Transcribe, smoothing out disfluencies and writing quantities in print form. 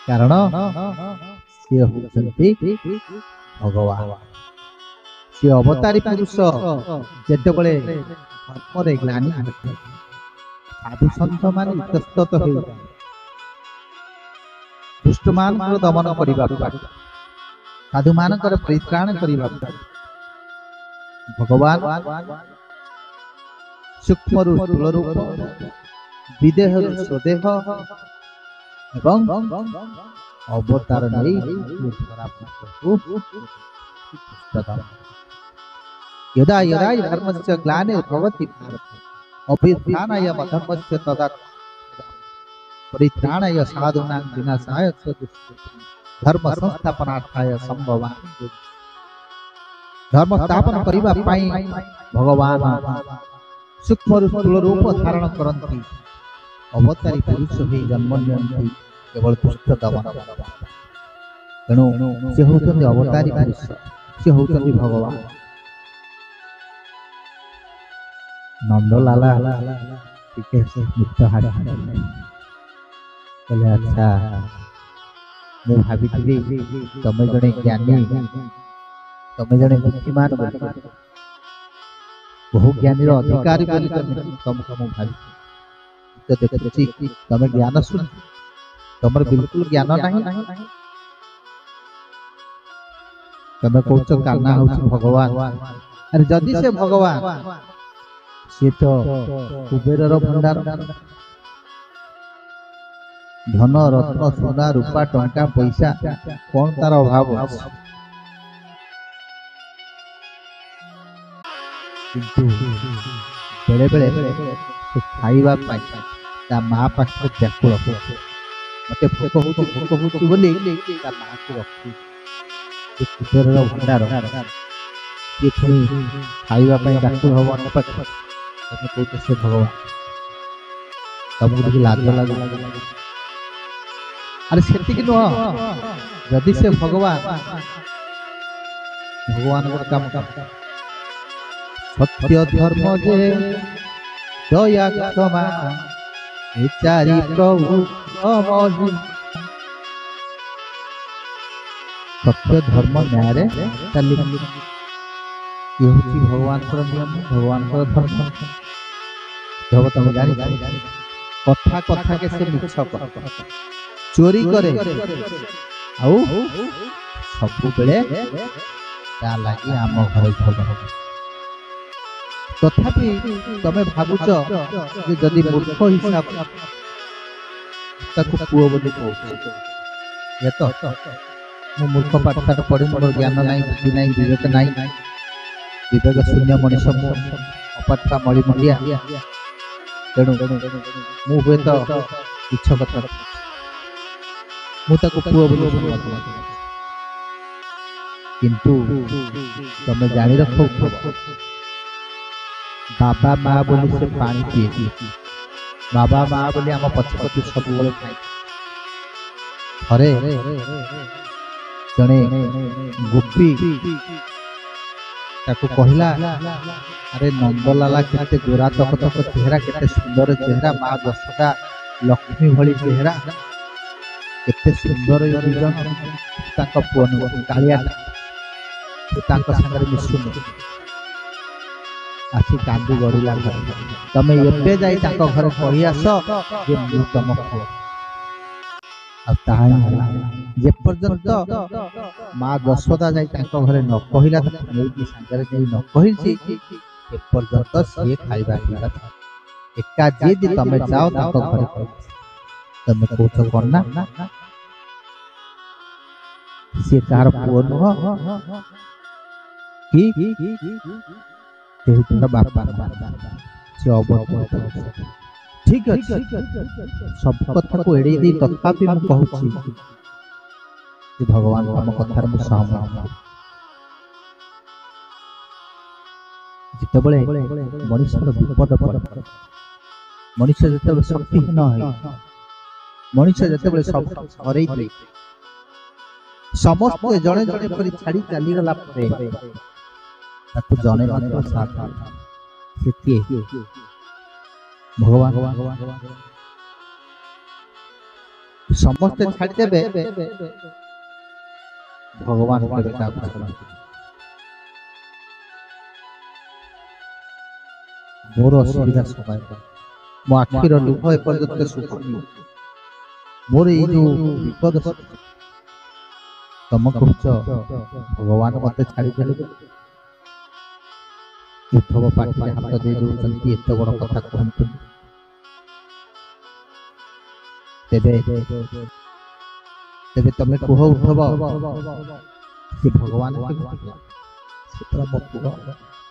कारण सी होती भगवान। सी अवतारी पुरुष जेतेबेले धर्म ग्लानि घटे साधु सन्थ मान इतस्तत हो दुष्ट मान दमन करने साधु मान परित्राण करने भगवान सूक्ष्म स्थूल रूप विदेह स्वदेह एवं अवतार नहीं यदा यदा धर्मस्य ग्लानिर्भवति अभ्युत्थानाय धर्मस्य तदा परित्राणाय साधूनां विनाशाय धर्म संस्थापनार्थाय संभवामि। धर्म स्थापन करिबा पाई भगवान सूक्ष्म स्थूल रूप धारण करती अवतारी पुरुष ही जन्म नियंती केवल दुष्ट दमन। तेणु से होती अवतारी पुरुष, से होती भगवान। नंदलाला टिके मुक्त हाथ बोले अच्छा मैं भाभी तुम जड़े ज्ञानी तुम जड़े बुद्धिमान बहु ज्ञानी अधिकारी तुमको भावी तो देखी तुम ज्ञान शुन तुम बिल्कुल ज्ञान नहीं तुम कौच काना हूँ भगवान। अरे जदि से भगवान सी तो कुबेर भंडार धन रत्न सोना रूपा टंका पैसा कौन तार अभाव किंतु बेले बेले से खाइबा माँ पाखे व्याकुल मत भोक होती बोली माँ को रखी कुबेर भंडार ये खाइबा व्याकुल हम अन्न पाखे तुम कौच से भगवान तुमको टे लाज लगे। अरे से नुह जदि से भगवान भगवान काम सत्य धर्म जे दया क्षमा चारि प्रभु सत्य धर्म न्याय चल ये हूँ भगवान नियम भगवान धर्म। जब तुम जानी कथा कथा के से मिछ चोरी करे सब बेले लगी आम घर झगड़ा तथापि तमें भावुच जदि मूर्ख हिसाब पुओ बोली ये तो मु मूर्ख पाठ पढ़ी मोर ज्ञान ना बुद्धि ना विवेक ना विवेक शून्य मनीष अपाठा मणिमंडिया तेणु मु हुए तो इच्छ कथा मुझे पुओ बोली किंतु तमें जानी रख बाबा माँ बोली से पानी पीए बाबा माँ बोली आम पछ पछ सब खाए थरे जड़े गोपी ताको कहला अरे नंदलाला केते गोरा तक तक चेहरा केते सुंदर चेहरा माँ दशदा लक्ष्मी भली चेहरा केते सुंदर विजन ताको पुअन कालिया ताको संगरे मिसुन आसी कांदी गड़िला तमें एबे जाई ताको घर कहि आस जे मु तुम पुओ जे पर्यंत माँ दशदा जाई ताको घरे न कहिला नहीं संगरे नहीं न कहिछि ए पर्यंत से खाइबा पीबा एका जे तमें जाओ ताको घरे तमें कोच करना से कार पुओ नुह कि बापा ठीक अच्छे सब कथा को एड़े दी तथापि मु कहूची भगवान तुम कथार मु सहमत जितेबले मनुष्यर विपद पड़े मनुष्य जितेबले शक्तिहीन है मनुष्य जितेबले सब हरई दिए समस्त जड़े जड़े पर छाड़ी चलीगला जने मात्र साथ भगवान समस्ते छाड़देवे भगवान केबे काहाकु छाड़बे। मोर असुविधा समय मो आखिर लुह एपर्यंत सुखी मोर ये जो विपद तुम कहुच भगवान मत छाड़देले। उद्धव पाटिले हाथ दे दौरान एत बड़ कथा कहतु तेबे तेबे तमे कह उद्धव कि भगवान के मो पुआ